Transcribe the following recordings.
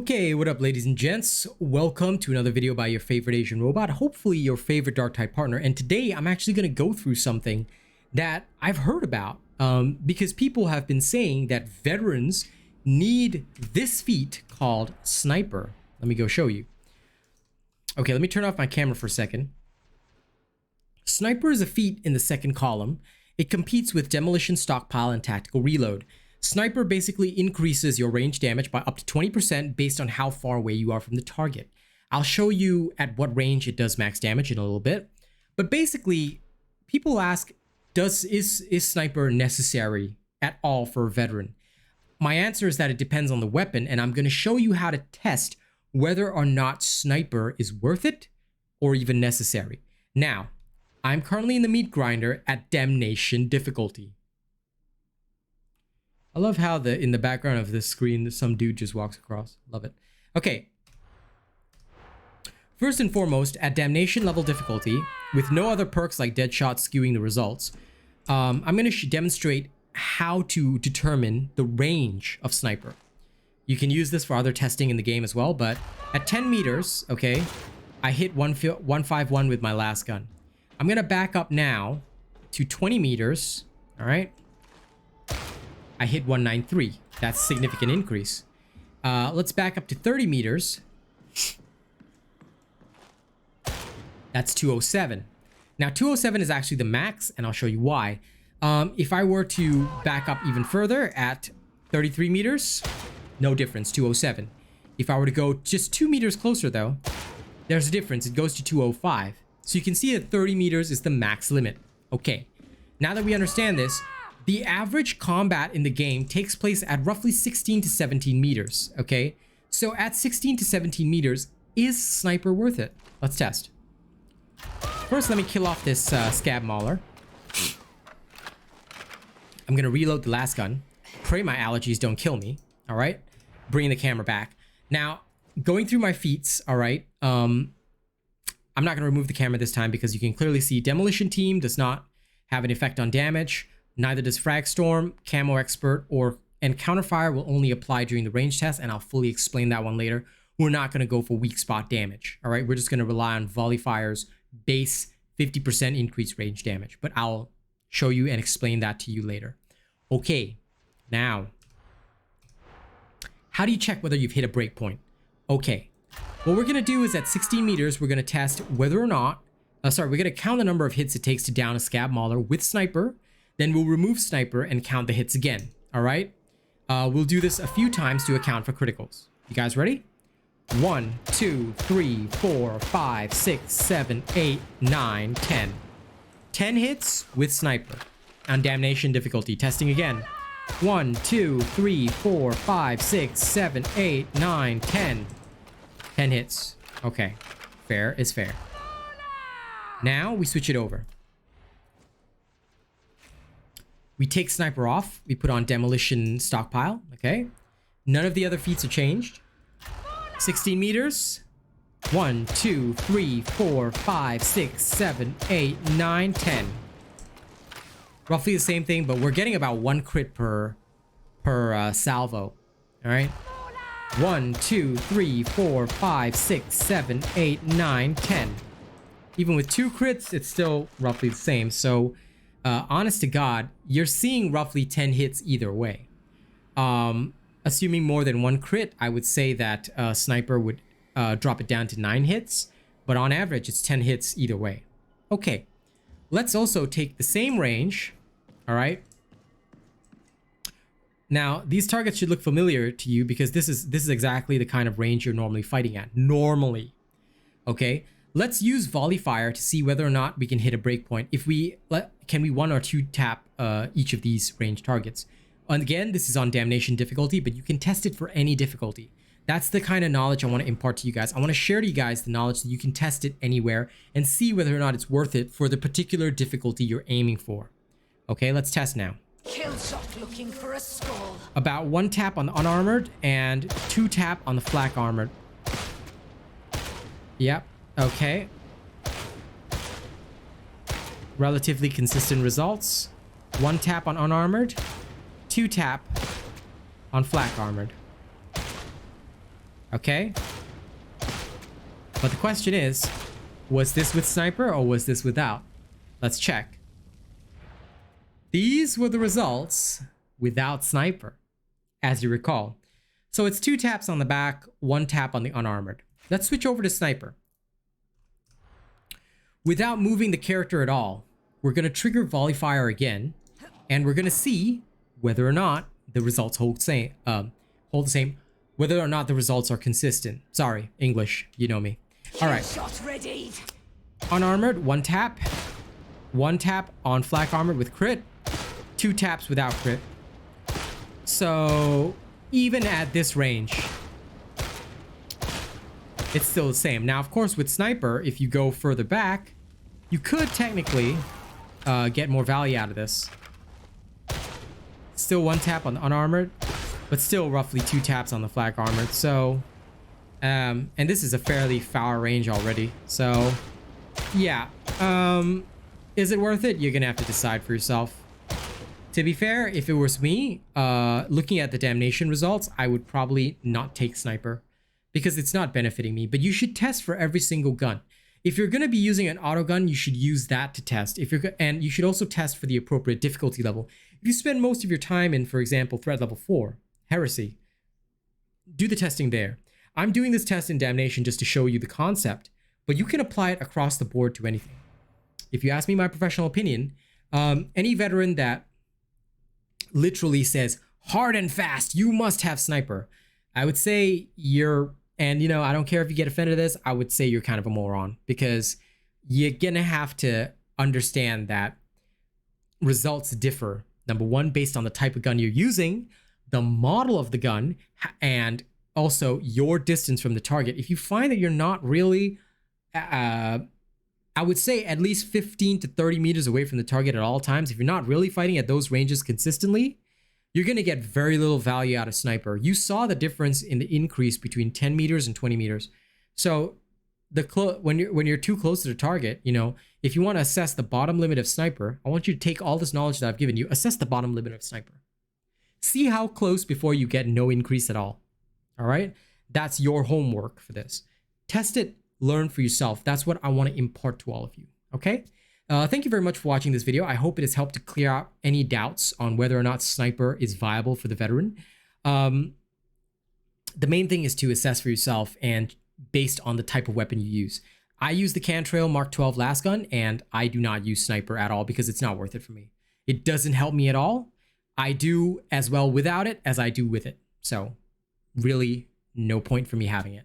Okay, what up ladies and gents? Welcome to another video by your favorite Asian robot, hopefully your favorite Darktide partner. And today I'm actually going to go through something that I've heard about because people have been saying that veterans need this feat called Sniper. Let me go show you. Okay, let me turn off my camera for a second. Sniper is a feat in the second column. It competes with Demolition, Stockpile, and Tactical Reload. Sniper basically increases your range damage by up to 20% based on how far away you are from the target. I'll show you at what range it does max damage in a little bit. But basically, people ask, is Sniper necessary at all for a veteran? My answer is that it depends on the weapon, and I'm going to show you how to test whether or not Sniper is worth it or even necessary. Now, I'm currently in the meat grinder at Damnation difficulty. I love how in the background of this screen, some dude just walks across. Love it. Okay. First and foremost, at Damnation level difficulty, with no other perks like Deadshot skewing the results, I'm going to demonstrate how to determine the range of Sniper. You can use this for other testing in the game as well, but at 10 meters, okay, I hit 151 with my last gun. I'm going to back up now to 20 meters, all right? I hit 193. That's a significant increase. Let's back up to 30 meters. That's 207. Now, 207 is actually the max, and I'll show you why. If I were to back up even further at 33 meters, no difference, 207. If I were to go just 2 meters closer, though, there's a difference. It goes to 205. So you can see that 30 meters is the max limit. Okay, now that we understand this, the average combat in the game takes place at roughly 16 to 17 meters, okay? So at 16 to 17 meters, is Sniper worth it? Let's test. First, let me kill off this scab mauler. I'm gonna reload the last gun. Pray my allergies don't kill me, all right? Bringing the camera back. Now, going through my feats, all right? I'm not gonna remove the camera this time because you can clearly see Demolition Team does not have an effect on damage. Neither does Frag Storm, Camo Expert, and Counterfire will only apply during the range test, and I'll fully explain that one later. We're not going to go for weak spot damage, all right? We're just going to rely on Volley Fire's base 50% increased range damage, but I'll show you and explain that to you later. Okay, now, how do you check whether you've hit a breakpoint? Okay, what we're going to do is at 16 meters, we're going to test whether or not, we're going to count the number of hits it takes to down a Scab Mauler with Sniper. Then we'll remove Sniper and count the hits again, all right? We'll do this a few times to account for criticals. You guys ready? 1, 2, 3, 4, 5, 6, 7, 8, 9, 10. 10 hits with Sniper on Damnation difficulty. Testing again. 1, 2, 3, 4, 5, 6, 7, 8, 9, 10. 10 hits. Okay, fair is fair. Now we switch it over. We take Sniper off. We put on Demolition Stockpile. Okay. None of the other feats are changed. 16 meters. 1, 2, 3, 4, 5, 6, 7, 8, 9, 10. Roughly the same thing, but we're getting about 1 crit per salvo. All right. 1, 2, 3, 4, 5, 6, 7, 8, 9, 10. Even with 2 crits, it's still roughly the same. So, honest to God, you're seeing roughly 10 hits either way. Assuming more than 1 crit, I would say that Sniper would drop it down to 9 hits. But on average, it's 10 hits either way. Okay, let's also take the same range. All right. Now, these targets should look familiar to you because this is exactly the kind of range you're normally fighting at. Normally. Okay. Let's use Volley Fire to see whether or not we can hit a breakpoint. Can we 1 or 2 tap each of these range targets? And again, this is on Damnation difficulty, but you can test it for any difficulty. That's the kind of knowledge I want to impart to you guys. I want to share to you guys the knowledge that you can test it anywhere and see whether or not it's worth it for the particular difficulty you're aiming for. Okay, let's test now. Kill shot looking for a skull. About 1 tap on the unarmored and 2 tap on the flak armored. Yep. Okay. Relatively consistent results. 1 tap on unarmored, 2 tap on flak armored. Okay? But the question is, was this with sniper or was this without? Let's check. These were the results without sniper, as you recall. So it's 2 taps on the back, 1 tap on the unarmored. Let's switch over to sniper. Without moving the character at all, we're going to trigger volley fire again, and we're going to see whether or not the results hold the same, whether or not the results are consistent. Sorry, English, you know me. All right. Unarmored, 1 tap. 1 tap on flak armored with crit. 2 taps without crit. So even at this range, it's still the same. Now, of course, with sniper, if you go further back, you could technically get more value out of this. Still 1 tap on the unarmored, but still roughly 2 taps on the flak armored. So, and this is a fairly far range already. So, yeah. Is it worth it? You're gonna have to decide for yourself. To be fair, if it was me, looking at the damnation results, I would probably not take sniper because it's not benefiting me. But you should test for every single gun. If you're going to be using an auto gun, you should use that to test. And you should also test for the appropriate difficulty level. If you spend most of your time in, for example, threat level 4, heresy, do the testing there. I'm doing this test in damnation just to show you the concept, but you can apply it across the board to anything. If you ask me my professional opinion, any veteran that literally says hard and fast, you must have sniper, I would say and you know, I don't care if you get offended at this, I would say you're kind of a moron, because you're gonna have to understand that results differ. Number one, based on the type of gun you're using, the model of the gun, and also your distance from the target. If you find that you're not really, I would say at least 15 to 30 meters away from the target at all times, if you're not really fighting at those ranges consistently, you're going to get very little value out of sniper. You saw the difference in the increase between 10 meters and 20 meters. So when you're too close to the target, you know, if you want to assess the bottom limit of sniper, I want you to take all this knowledge that I've given you, assess the bottom limit of sniper. See how close before you get no increase at all. All right? That's your homework for this. Test it, learn for yourself. That's what I want to impart to all of you. Okay? Thank you very much for watching this video. I hope it has helped to clear out any doubts on whether or not sniper is viable for the veteran. The main thing is to assess for yourself and based on the type of weapon you use. I use the Cantrail Mark 12 last gun, and I do not use sniper at all because it's not worth it for me. It doesn't help me at all. I do as well without it as I do with it. So really no point for me having it.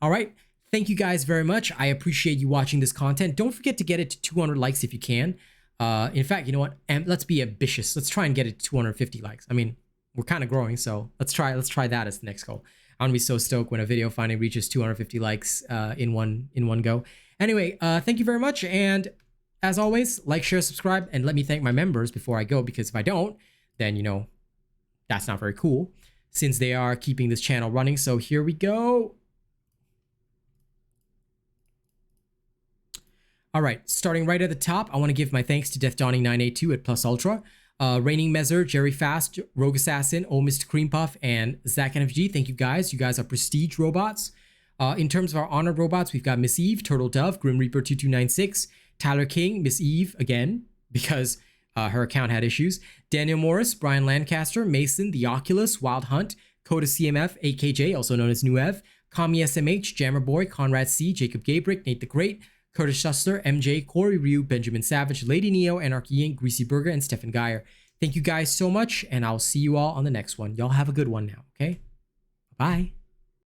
All right. Thank you guys very much. I appreciate you watching this content. Don't forget to get it to 200 likes if you can. In fact, you know what? And let's be ambitious. Let's try and get it to 250 likes. I mean, we're kind of growing, so let's try that as the next goal. I'm gonna be so stoked when a video finally reaches 250 likes in one go. Anyway, thank you very much, and as always, like, share, subscribe, and let me thank my members before I go, because if I don't, then you know that's not very cool, since they are keeping this channel running. So here we go. All right, starting right at the top, I want to give my thanks to Death Dawning 982 at Plus Ultra, Reigning Mezzer, Jerry Fast, Rogue Assassin, Old Mr. Cream Puff, and Zach NFG. Thank you guys. You guys are prestige robots. In terms of our honored robots, we've got Miss Eve, Turtle Dove, Grim Reaper 2296, Tyler King, Miss Eve again, because her account had issues, Daniel Morris, Brian Lancaster, Mason, The Oculus, Wild Hunt, Coda CMF, AKJ, also known as Nuev, Kami SMH, Jammer Boy, Conrad C, Jacob Gabrick, Nate the Great, Curtis Schuster, MJ, Corey Ryu, Benjamin Savage, Lady Neo, Anarchy Inc., Greasy Burger, and Stefan Geyer. Thank you guys so much, and I'll see you all on the next one. Y'all have a good one now, okay? Bye.